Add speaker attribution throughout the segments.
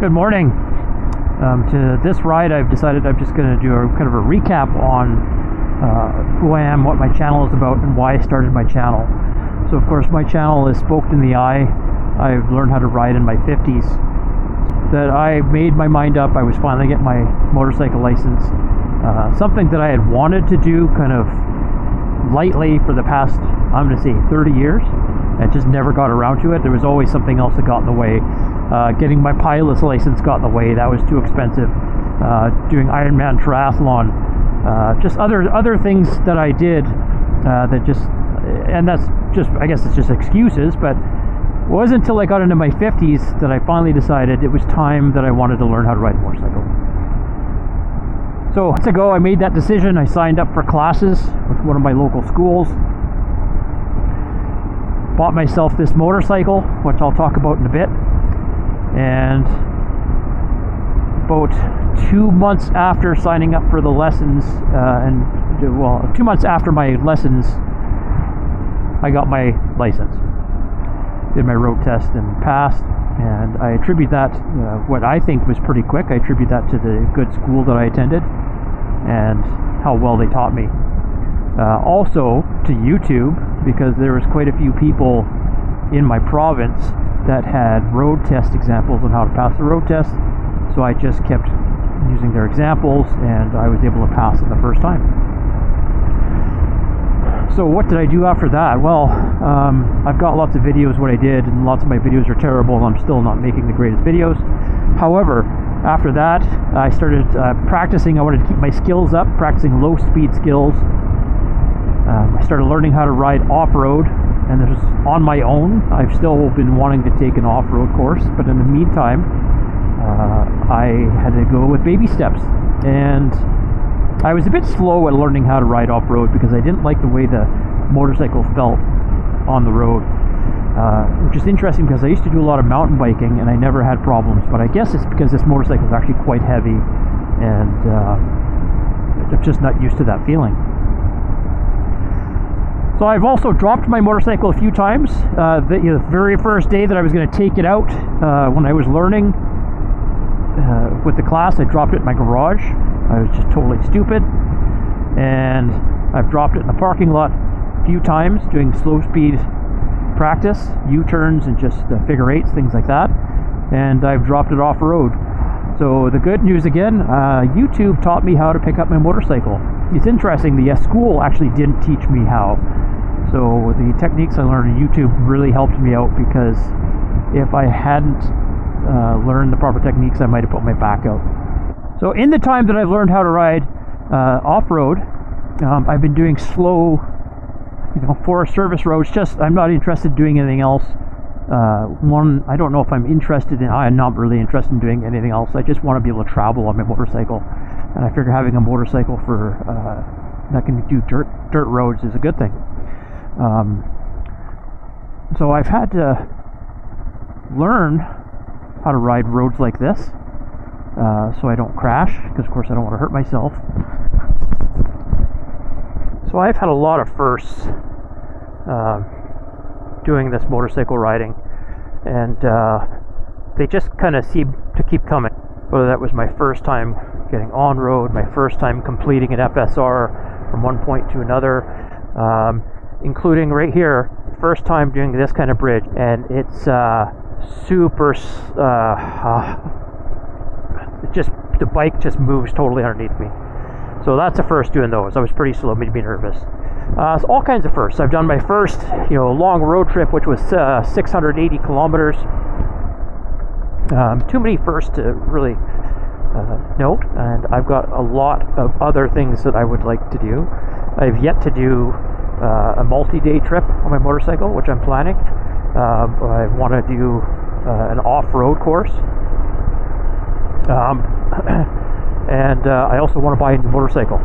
Speaker 1: Good morning. To this ride, I've decided I'm just going to do a kind of a recap on who I am, what my channel is about, and why I started my channel. So of course my channel is Spoked in the Eye. I've learned how to ride in my 50s. That I made my mind up. I was finally getting my motorcycle license. Something that I had wanted to do kind of lightly for the past, I'm going to say 30 years. I just never got around to it. There was always something else that got in the way. Getting my pilot's license got in the way. That was too expensive. Doing Ironman triathlon. Just other things that I did that just, and that's just, I guess it's just excuses, but it wasn't until I got into my 50s that I finally decided it was time that I wanted to learn how to ride a motorcycle. So months ago I made that decision. I signed up for classes with one of my local schools. Bought myself this motorcycle, which I'll talk about in a bit. And about 2 months after signing up for the lessons, 2 months after my lessons, I got my license. Did my road test and passed, and I attribute that, what I think was pretty quick, I attribute that to the good school that I attended and how well they taught me. Also to YouTube, because there was quite a few people in my province that had road test examples on how to pass the road test, so I just kept using their examples and I was able to pass it the first time. So what did I do after that? Well, I've got lots of videos what I did, and lots of my videos are terrible and I'm still not making the greatest videos. However, after that I started practicing. I wanted to keep my skills up, practicing low speed skills. I started learning how to ride off-road, and this was on my own. I've still been wanting to take an off-road course, but in the meantime I had to go with baby steps, and I was a bit slow at learning how to ride off-road because I didn't like the way the motorcycle felt on the road, which is interesting because I used to do a lot of mountain biking and I never had problems, but I guess it's because this motorcycle is actually quite heavy and I'm just not used to that feeling. So I've also dropped my motorcycle a few times. The very first day that I was going to take it out, when I was learning with the class, I dropped it in my garage. I was just totally stupid, and I've dropped it in the parking lot a few times doing slow speed practice, U-turns and just figure eights, things like that, and I've dropped it off road. So the good news again, YouTube taught me how to pick up my motorcycle. It's interesting, the school actually didn't teach me how. So the techniques I learned on YouTube really helped me out, because if I hadn't learned the proper techniques, I might have put my back out. So in the time that I've learned how to ride off-road, I've been doing slow, forest service roads. Just, I'm not interested in doing anything else. I don't know if I'm not really interested in doing anything else. I just want to be able to travel on my motorcycle, and I figure having a motorcycle that can do dirt roads is a good thing. So I've had to learn how to ride roads like this, so I don't crash, because of course I don't want to hurt myself. So I've had a lot of firsts doing this motorcycle riding, and they just kind of seem to keep coming. Whether that was my first time getting on road, my first time completing an FSR from one point to another, including right here, first time doing this kind of bridge, and it's super the bike just moves totally underneath me. So that's the first doing those. I was pretty slow, made me nervous. So all kinds of firsts. I've done my first long road trip, which was 680 kilometers. Too many firsts to really note, and I've got a lot of other things that I would like to do. I've yet to do a multi-day trip on my motorcycle, which I'm planning. I want to do an off-road course, and I also want to buy a new motorcycle,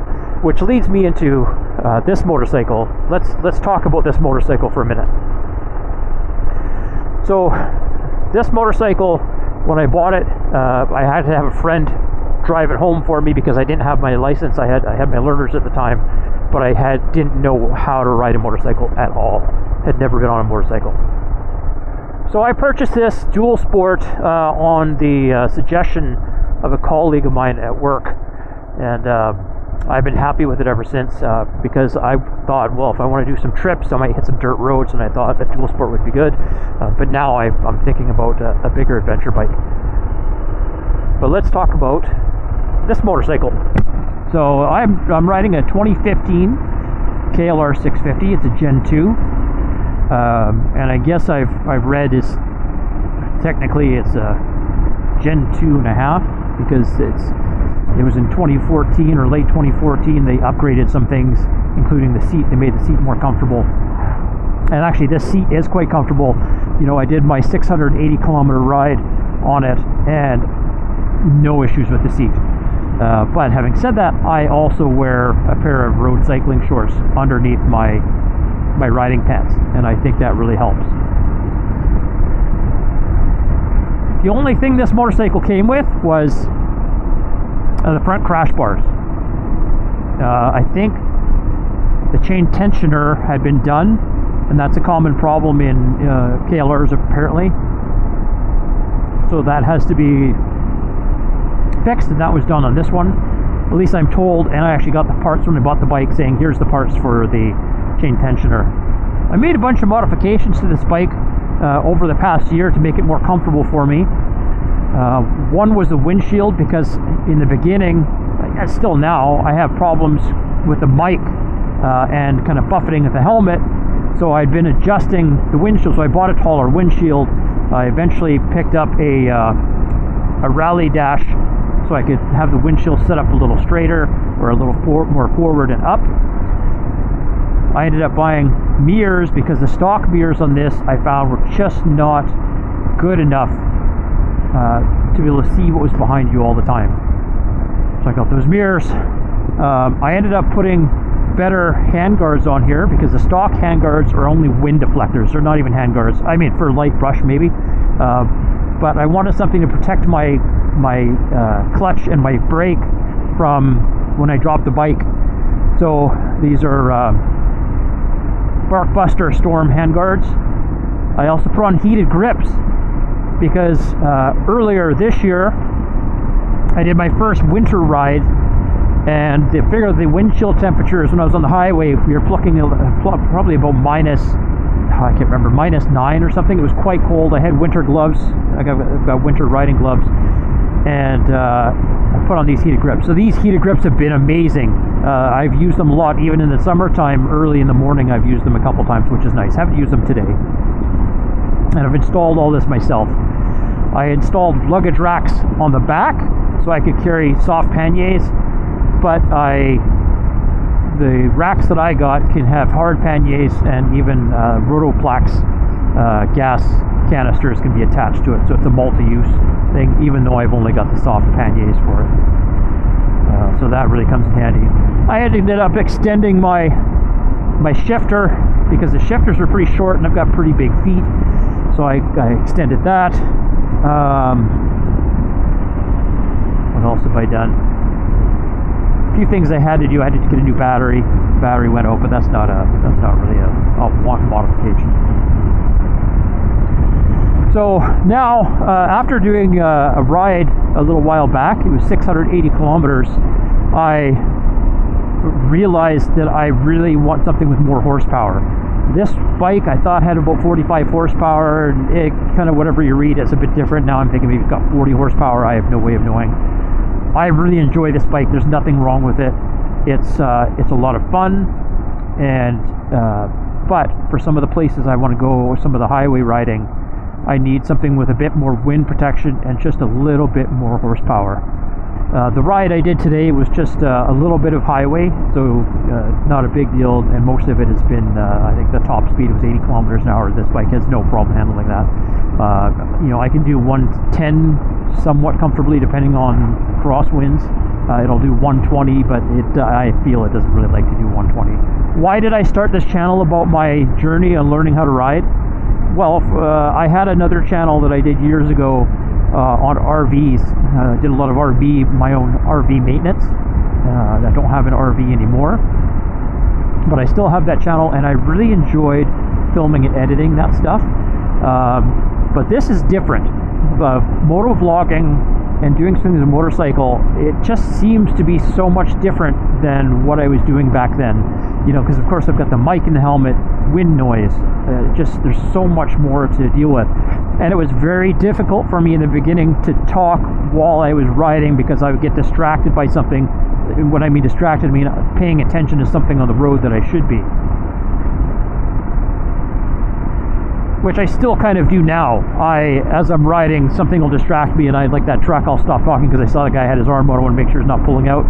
Speaker 1: which leads me into this motorcycle. Let's talk about this motorcycle for a minute. So this motorcycle, when I bought it, I had to have a friend drive it home for me because I didn't have my license. I had my learners at the time, but I didn't know how to ride a motorcycle at all. Had never been on a motorcycle. So I purchased this Dual Sport on the suggestion of a colleague of mine at work, and I've been happy with it ever since because I thought, well, if I want to do some trips, I might hit some dirt roads, and I thought that Dual Sport would be good. But now I'm thinking about a bigger adventure bike. But let's talk about this motorcycle. So I'm riding a 2015 KLR 650. It's a Gen 2, and I guess I've read is technically it's a Gen 2.5 because it was in 2014 or late 2014 they upgraded some things, including the seat. They made the seat more comfortable, and actually this seat is quite comfortable. You know, I did my 680 kilometer ride on it and no issues with the seat. But having said that, I also wear a pair of road cycling shorts underneath my riding pants, and I think that really helps. The only thing this motorcycle came with was the front crash bars. I think the chain tensioner had been done, and that's a common problem in KLRs apparently. So that has to be fixed, and that was done on this one. At least I'm told, and I actually got the parts when I bought the bike saying here's the parts for the chain tensioner. I made a bunch of modifications to this bike over the past year to make it more comfortable for me. One was the windshield, because in the beginning, and still now, I have problems with the mic and kind of buffeting at the helmet. So I'd been adjusting the windshield, so I bought a taller windshield. I eventually picked up a Rally Dash, so I could have the windshield set up a little straighter or a little more forward and up. I ended up buying mirrors because the stock mirrors on this I found were just not good enough to be able to see what was behind you all the time. So I got those mirrors. I ended up putting better handguards on here because the stock handguards are only wind deflectors. They're not even handguards. I mean, for light brush maybe. But I wanted something to protect my clutch and my brake from when I drop the bike. So these are Barkbuster Storm handguards. I also put on heated grips because earlier this year I did my first winter ride, and the figure of the windshield temperatures when I was on the highway, we were plucking probably about I can't remember, -9 or something. It was quite cold. I had winter gloves. I've got winter riding gloves, and I put on these heated grips. So these heated grips have been amazing. I've used them a lot, even in the summertime. Early in the morning, I've used them a couple times, which is nice. Haven't used them today, and I've installed all this myself. I installed luggage racks on the back so I could carry soft panniers, but the racks that I got can have hard panniers, and even Rotoplax gas canisters can be attached to it, so it's a multi-use thing, even though I've only got the soft panniers for it. So that really comes in handy. I ended up extending my shifter because the shifters are pretty short and I've got pretty big feet, so I extended that. What else have I done? A few things I had to do. I had to get a new battery. Battery went out, but that's not really a modification. So now, after doing a ride a little while back, it was 680 kilometers, I realized that I really want something with more horsepower. This bike I thought had about 45 horsepower, and it kind of, whatever you read, it's a bit different. Now I'm thinking maybe it's got 40 horsepower. I have no way of knowing. I really enjoy this bike. There's nothing wrong with it. It's a lot of fun, and but for some of the places I want to go, some of the highway riding, I need something with a bit more wind protection and just a little bit more horsepower. The ride I did today was just a little bit of highway, so not a big deal, and most of it has been, I think the top speed was 80 kilometers an hour. This bike has no problem handling that. You know, I can do 110 somewhat comfortably depending on crosswinds. It'll do 120, but I feel it doesn't really like to do 120. Why did I start this channel about my journey on learning how to ride? Well, I had another channel that I did years ago on RVs. I did a lot of my own RV maintenance. I don't have an RV anymore, but I still have that channel, and I really enjoyed filming and editing that stuff. But this is different. Moto vlogging and doing things with a motorcycle, it just seems to be so much different than what I was doing back then. You know, because of course I've got the mic in the helmet, wind noise, just there's so much more to deal with. And it was very difficult for me in the beginning to talk while I was riding because I would get distracted by something. When I mean distracted, I mean paying attention to something on the road that I should be. Which I still kind of do now. As I'm riding, something will distract me, and like that truck, I'll stop talking because I saw the guy had his arm out. I want to make sure he's not pulling out.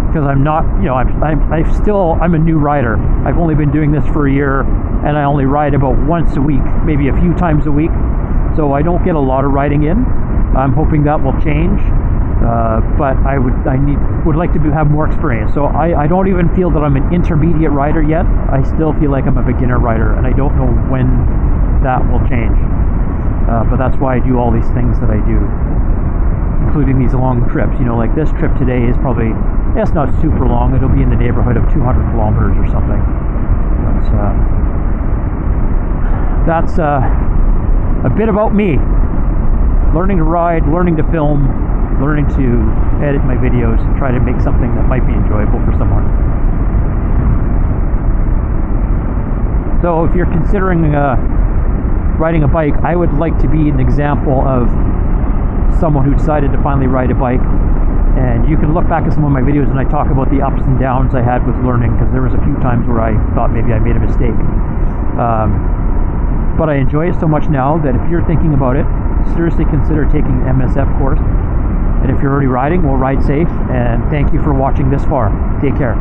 Speaker 1: Because I'm not, you know, I'm a new rider. I've only been doing this for a year, and I only ride about once a week, maybe a few times a week. So I don't get a lot of riding in. I'm hoping that will change. But I would like to have more experience. So I don't even feel that I'm an intermediate rider yet. I still feel like I'm a beginner rider, and I don't know when that will change. But that's why I do all these things that I do, including these long trips. You know, like this trip today is probably, it's not super long. It'll be in the neighborhood of 200 kilometers or something. That's a bit about me. Learning to ride, learning to film, learning to edit my videos and try to make something that might be enjoyable for someone. So if you're considering riding a bike, I would like to be an example of someone who decided to finally ride a bike. And you can look back at some of my videos and I talk about the ups and downs I had with learning, because there was a few times where I thought maybe I made a mistake. But I enjoy it so much now that if you're thinking about it, seriously consider taking the MSF course. And if you're already riding, well, ride safe, and thank you for watching this far. Take care.